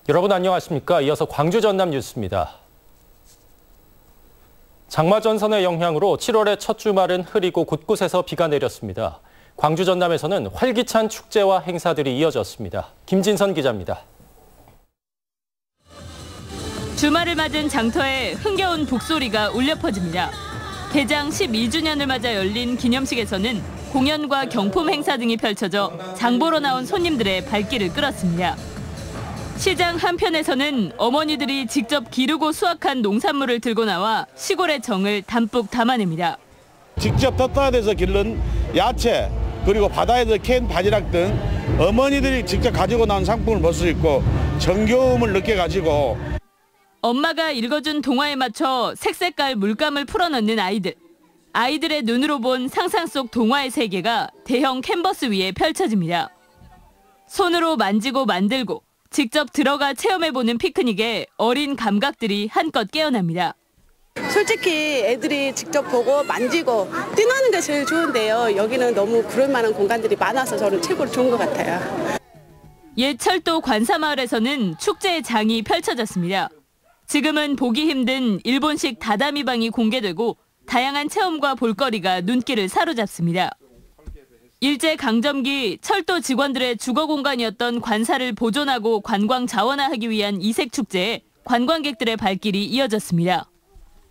여러분 안녕하십니까? 이어서 광주 전남 뉴스입니다. 장마 전선의 영향으로 7월의 첫 주말은 흐리고 곳곳에서 비가 내렸습니다. 광주 전남에서는 활기찬 축제와 행사들이 이어졌습니다. 김진선 기자입니다. 주말을 맞은 장터에 흥겨운 북소리가 울려 퍼집니다. 개장 12주년을 맞아 열린 기념식에서는 공연과 경품 행사 등이 펼쳐져 장 보러 나온 손님들의 발길을 끌었습니다. 시장 한편에서는 어머니들이 직접 기르고 수확한 농산물을 들고 나와 시골의 정을 담뿍 담아냅니다. 직접 텃밭에서 기른 야채, 그리고 바다에서 캔 바지락 등 어머니들이 직접 가지고 나온 상품을 볼 수 있고 정겨움을 느껴가지고 엄마가 읽어준 동화에 맞춰 색색깔 물감을 풀어넣는 아이들. 아이들의 눈으로 본 상상 속 동화의 세계가 대형 캔버스 위에 펼쳐집니다. 손으로 만지고 만들고 직접 들어가 체험해보는 피크닉에 어린 감각들이 한껏 깨어납니다. 솔직히 애들이 직접 보고 만지고 뛰노는 게 제일 좋은데요. 여기는 너무 그럴 만한 공간들이 많아서 저는 최고로 좋은 것 같아요. 옛 철도 관사마을에서는 축제의 장이 펼쳐졌습니다. 지금은 보기 힘든 일본식 다다미방이 공개되고 다양한 체험과 볼거리가 눈길을 사로잡습니다. 일제강점기 철도 직원들의 주거 공간이었던 관사를 보존하고 관광 자원화하기 위한 이색축제에 관광객들의 발길이 이어졌습니다.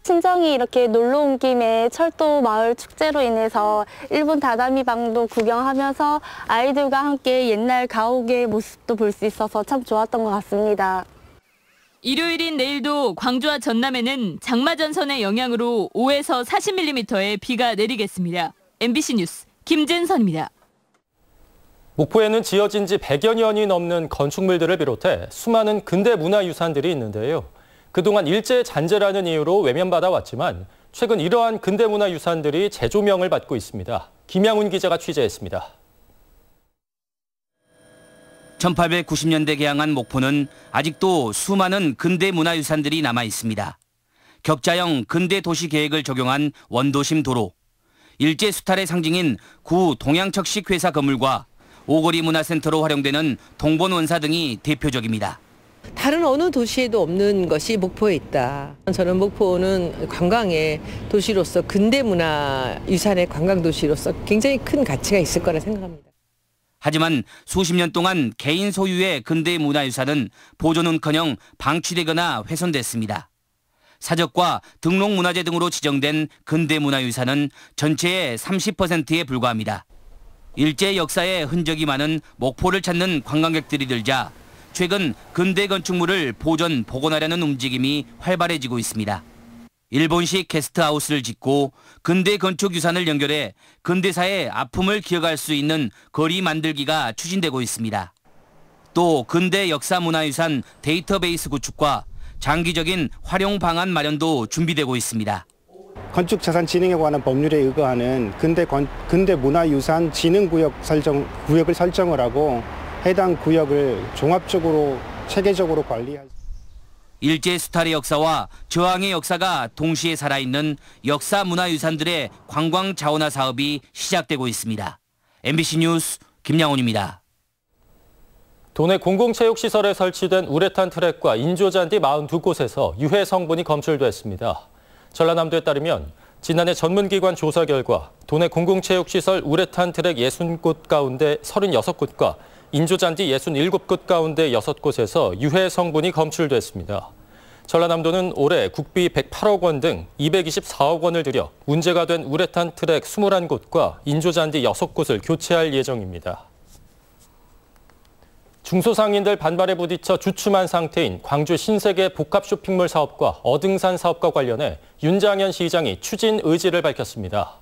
친정이 이렇게 놀러 온 김에 철도 마을 축제로 인해서 일본 다다미방도 구경하면서 아이들과 함께 옛날 가옥의 모습도 볼 수 있어서 참 좋았던 것 같습니다. 일요일인 내일도 광주와 전남에는 장마 전선의 영향으로 5에서 40mm의 비가 내리겠습니다. MBC 뉴스 김진선입니다. 목포에는 지어진 지 100여 년이 넘는 건축물들을 비롯해 수많은 근대 문화유산들이 있는데요. 그동안 일제 잔재라는 이유로 외면받아 왔지만 최근 이러한 근대 문화유산들이 재조명을 받고 있습니다. 김양훈 기자가 취재했습니다. 1890년대 개항한 목포는 아직도 수많은 근대 문화유산들이 남아 있습니다. 격자형 근대 도시 계획을 적용한 원도심 도로, 일제 수탈의 상징인 구 동양척식 회사 건물과 오거리 문화센터로 활용되는 동본원사 등이 대표적입니다. 다른 어느 도시에도 없는 것이 목포에 있다. 저는 목포는 관광의 도시로서 근대 문화유산의 관광도시로서 굉장히 큰 가치가 있을 거라 생각합니다. 하지만 수십 년 동안 개인 소유의 근대 문화유산은 보존은커녕 방치되거나 훼손됐습니다. 사적과 등록문화재 등으로 지정된 근대 문화유산은 전체의 30%에 불과합니다. 일제 역사의 흔적이 많은 목포를 찾는 관광객들이 늘자 최근 근대 건축물을 보존, 복원하려는 움직임이 활발해지고 있습니다. 일본식 게스트하우스를 짓고 근대 건축 유산을 연결해 근대사의 아픔을 기억할 수 있는 거리 만들기가 추진되고 있습니다. 또 근대 역사 문화유산 데이터베이스 구축과 장기적인 활용 방안 마련도 준비되고 있습니다. 건축자산진흥에 관한 법률에 의거하는 근대 문화유산 진흥구역을 설정을 하고 해당 구역을 종합적으로 체계적으로 관리할. 일제 수탈의 역사와 저항의 역사가 동시에 살아있는 역사 문화유산들의 관광 자원화 사업이 시작되고 있습니다. MBC 뉴스 김양훈입니다. 도내 공공체육시설에 설치된 우레탄 트랙과 인조잔디 42곳에서 유해 성분이 검출됐습니다. 전라남도에 따르면 지난해 전문기관 조사 결과 도내 공공체육시설 우레탄 트랙 60곳 가운데 36곳과 인조잔디 67곳 가운데 6곳에서 유해 성분이 검출됐습니다. 전라남도는 올해 국비 108억 원 등 224억 원을 들여 문제가 된 우레탄 트랙 21곳과 인조잔디 6곳을 교체할 예정입니다. 중소상인들 반발에 부딪혀 주춤한 상태인 광주 신세계 복합 쇼핑몰 사업과 어등산 사업과 관련해 윤장현 시장이 추진 의지를 밝혔습니다.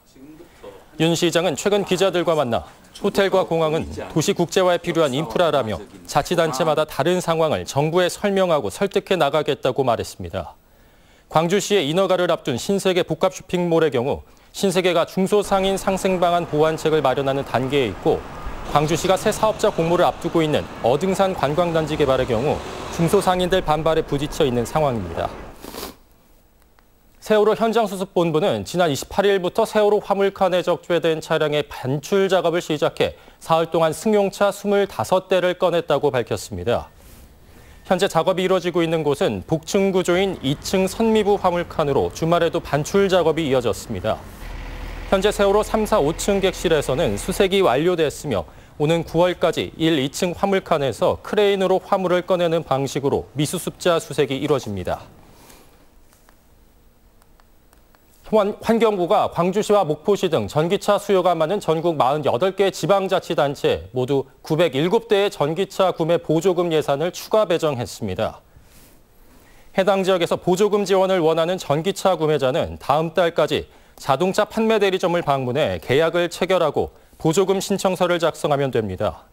윤 시장은 최근 기자들과 만나 호텔과 공항은 도시 국제화에 필요한 인프라라며 자치단체마다 다른 상황을 정부에 설명하고 설득해 나가겠다고 말했습니다. 광주시의 인허가를 앞둔 신세계 복합 쇼핑몰의 경우 신세계가 중소상인 상생 방안 보완책을 마련하는 단계에 있고 광주시가 새 사업자 공모를 앞두고 있는 어등산 관광단지 개발의 경우 중소상인들 반발에 부딪혀 있는 상황입니다. 세월호 현장수습본부는 지난 28일부터 세월호 화물칸에 적재된 차량의 반출 작업을 시작해 사흘 동안 승용차 25대를 꺼냈다고 밝혔습니다. 현재 작업이 이뤄지고 있는 곳은 복층 구조인 2층 선미부 화물칸으로 주말에도 반출 작업이 이어졌습니다. 현재 세월호 3, 4, 5층 객실에서는 수색이 완료됐으며 오는 9월까지 1, 2층 화물칸에서 크레인으로 화물을 꺼내는 방식으로 미수습자 수색이 이뤄집니다. 환경부가 광주시와 목포시 등 전기차 수요가 많은 전국 48개 지방자치단체 모두 907대의 전기차 구매 보조금 예산을 추가 배정했습니다. 해당 지역에서 보조금 지원을 원하는 전기차 구매자는 다음 달까지 자동차 판매 대리점을 방문해 계약을 체결하고 보조금 신청서를 작성하면 됩니다.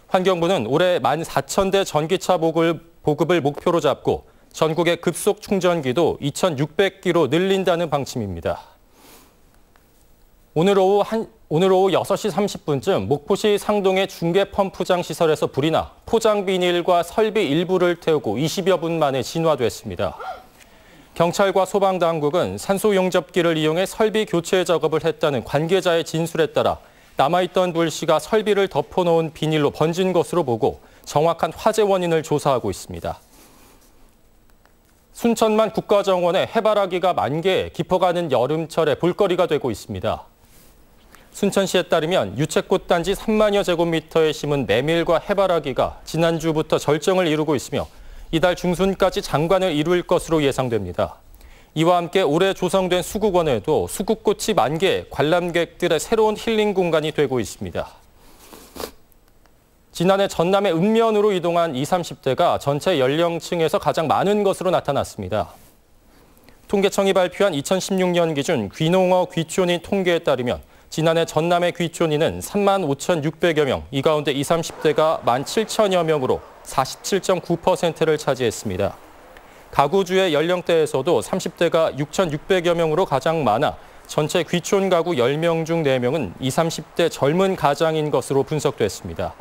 환경부는 올해 14,000대 전기차 보급을 목표로 잡고 전국의 급속 충전기도 2,600기로 늘린다는 방침입니다. 오늘 오후 6시 30분쯤 목포시 상동의 중계 펌프장 시설에서 불이 나 포장 비닐과 설비 일부를 태우고 20여 분 만에 진화됐습니다. 경찰과 소방당국은 산소 용접기를 이용해 설비 교체 작업을 했다는 관계자의 진술에 따라 남아있던 불씨가 설비를 덮어놓은 비닐로 번진 것으로 보고 정확한 화재 원인을 조사하고 있습니다. 순천만 국가정원에 해바라기가 만개해 깊어가는 여름철에 볼거리가 되고 있습니다. 순천시에 따르면 유채꽃 단지 3만여 제곱미터에 심은 메밀과 해바라기가 지난주부터 절정을 이루고 있으며 이달 중순까지 장관을 이룰 것으로 예상됩니다. 이와 함께 올해 조성된 수국원에도 수국꽃이 만개해 관람객들의 새로운 힐링 공간이 되고 있습니다. 지난해 전남의 읍면으로 이동한 20, 30대가 전체 연령층에서 가장 많은 것으로 나타났습니다. 통계청이 발표한 2016년 기준 귀농어 귀촌인 통계에 따르면 지난해 전남의 귀촌인은 35,600여 명, 이 가운데 20, 30대가 17,000여 명으로 47.9%를 차지했습니다. 가구주의 연령대에서도 30대가 6,600여 명으로 가장 많아 전체 귀촌 가구 10명 중 4명은 20, 30대 젊은 가장인 것으로 분석됐습니다.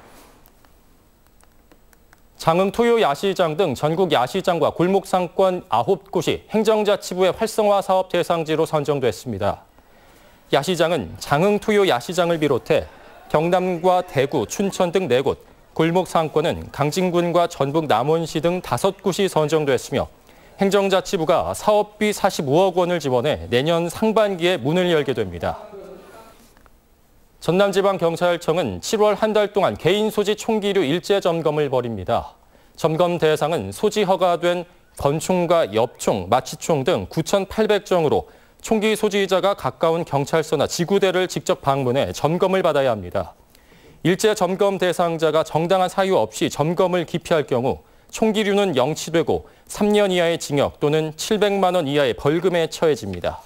장흥 토요 야시장 등 전국 야시장과 골목 상권 9곳이 행정자치부의 활성화 사업 대상지로 선정됐습니다. 야시장은 장흥 토요 야시장을 비롯해 경남과 대구, 춘천 등 4곳, 골목 상권은 강진군과 전북 남원시 등 5곳이 선정됐으며 행정자치부가 사업비 45억 원을 지원해 내년 상반기에 문을 열게 됩니다. 전남지방경찰청은 7월 한 달 동안 개인 소지 총기류 일제 점검을 벌입니다. 점검 대상은 소지 허가된 권총과 엽총, 마취총 등 9,800정으로 총기 소지자가 가까운 경찰서나 지구대를 직접 방문해 점검을 받아야 합니다. 일제 점검 대상자가 정당한 사유 없이 점검을 기피할 경우 총기류는 영치되고 3년 이하의 징역 또는 700만 원 이하의 벌금에 처해집니다.